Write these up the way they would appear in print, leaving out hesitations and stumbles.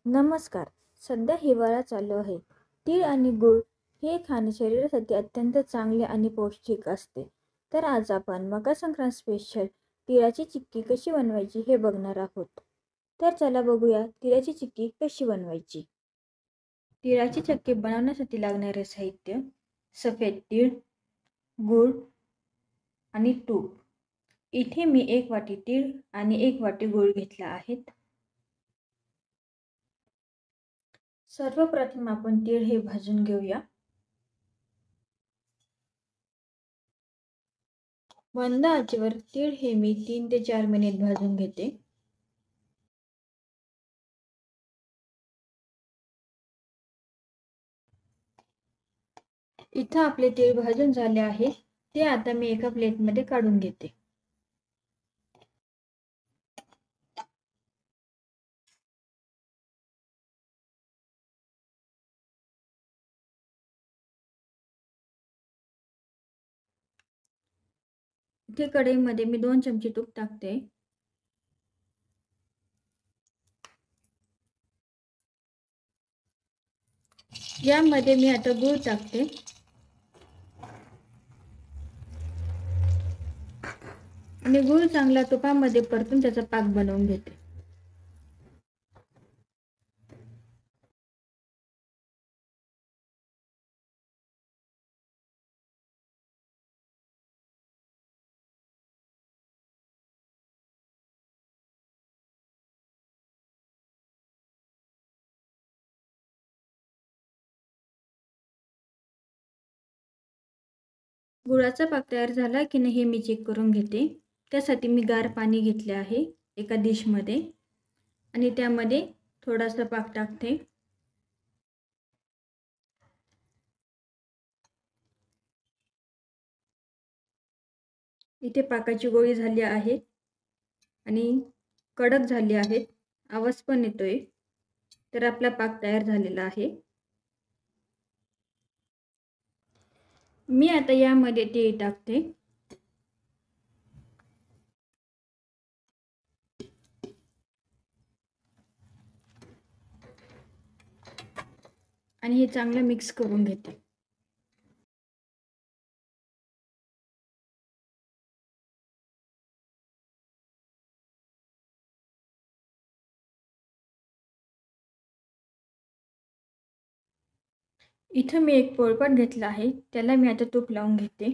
नमस्कार. सध्या हिवाळा चालू आहे. तीळ आणि गूळ हे खाणे शरीरासाठी अत्यंत चांगले आणि पौष्टिक असते. तर आज आपण मकर संक्रांत स्पेशल तिळाची चिक्की कशी बनवायची हे बघणार आहोत. तर चला बघूया तिळाची चिक्की कशी बनवायची. तिळाची चिक्की बनवण्यासाठी लागणारे साहित्य: सफेद तीळ, गूळ आणि तूप. इथे मी 1 वाटी तीळ आणि 1 वाटी गूळ घेतला आहेत. सर्वप्रथम आपण तीळ हे भाजून घेऊया. मंद आचेवर तीळ हे मी 3 ते 4 मिनिट भाजून घेते. इथं आपले तीळ भाजून झाले आहे. ते आता मी एका प्लेटमध्ये काढून घेते. इथे कढईमध्ये मी 2 चमचे तूप टाकते. यामध्ये मी आता गूळ टाकते आणि गूळ चांगला तुपामध्ये परतून त्याचा पाक बनवून घेते. गुळाचा पाक तयार झाला की नाही हे मी चेक करून घेते. त्यासाठी मी गार पाणी घेतले आहे एका डिशमध्ये आणि त्यामध्ये थोडासा पाक टाकते. इथे पाकाची गोळी झाली आहे आणि कडक झाली आहे. आवाज पण येतोय. तर आपला पाक तयार झालेला आहे. मी आता यामध्ये तीळ टाकते. आणि हे चांगलं मिक्स करून घेते. इथं मी एक पोळपाट घेतला आहे. त्याला मी आता तूप लावून घेते.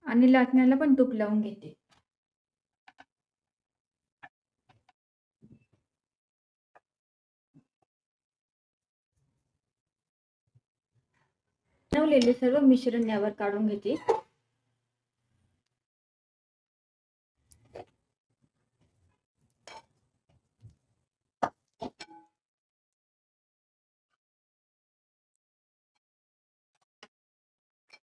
आणि लाटण्याला पण तूप लावून घेते. बनवलेले सर्व मिश्रण यावर काढून घेते.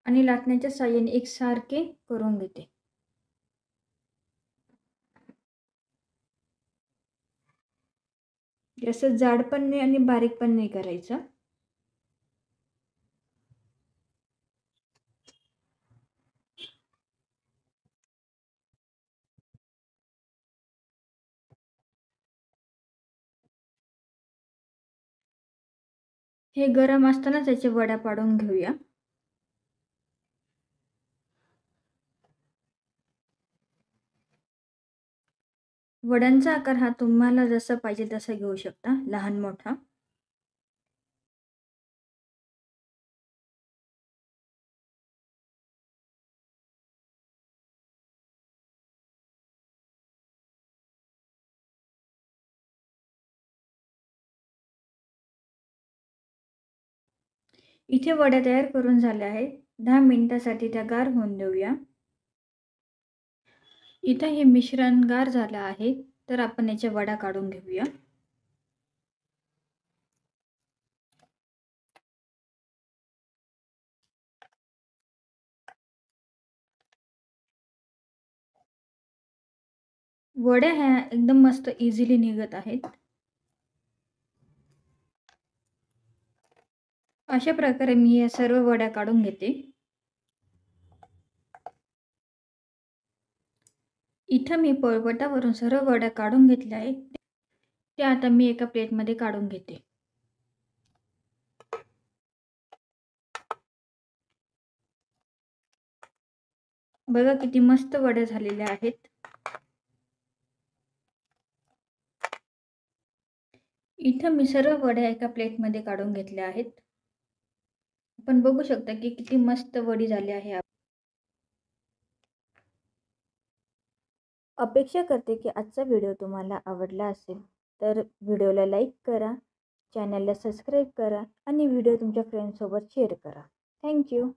आणि लाटण्याच्या साहाय्याने एकसारखे करून घेते. जास्त जाड पण नाही आणि बारीक पण नाही करायचं. हे गरम असताना त्याचे वड्या पाडून घेऊया. वड्यांचा आकार हा तुम्हाला जसा पाहिजे तसा घेऊ शकता, लहान मोठा. इथे वड्या तयार करून झाल्या आहेत. 10 मिनिटासाठी त्या गार होऊन देऊया. इथं हे मिश्रण गार झालं आहे. तर आपण याच्या वड्या काढून घेऊया. वड्या ह्या एकदम मस्त इझिली निघत आहेत. अशा प्रकारे मी या सर्व वड्या काढून घेते. इथं मी पोळपाटावरून सर्व वड्या काढून घेतल्या आहे. त्या आता मी एका प्लेटमध्ये काढून घेते. बघा किती मस्त वड्या झालेल्या आहेत. इथं मी सर्व वड्या एका प्लेटमध्ये काढून घेतल्या आहेत. आपण बघू शकता की किती मस्त वडी झाली आहे. अपेक्षा करते की आजचा व्हिडिओ तुम्हाला आवडला असेल, तर व्हिडिओला लाईक करा, चॅनलला सबस्क्राईब करा आणि व्हिडिओ तुमच्या फ्रेंड्ससोबत शेअर करा. थँक्यू.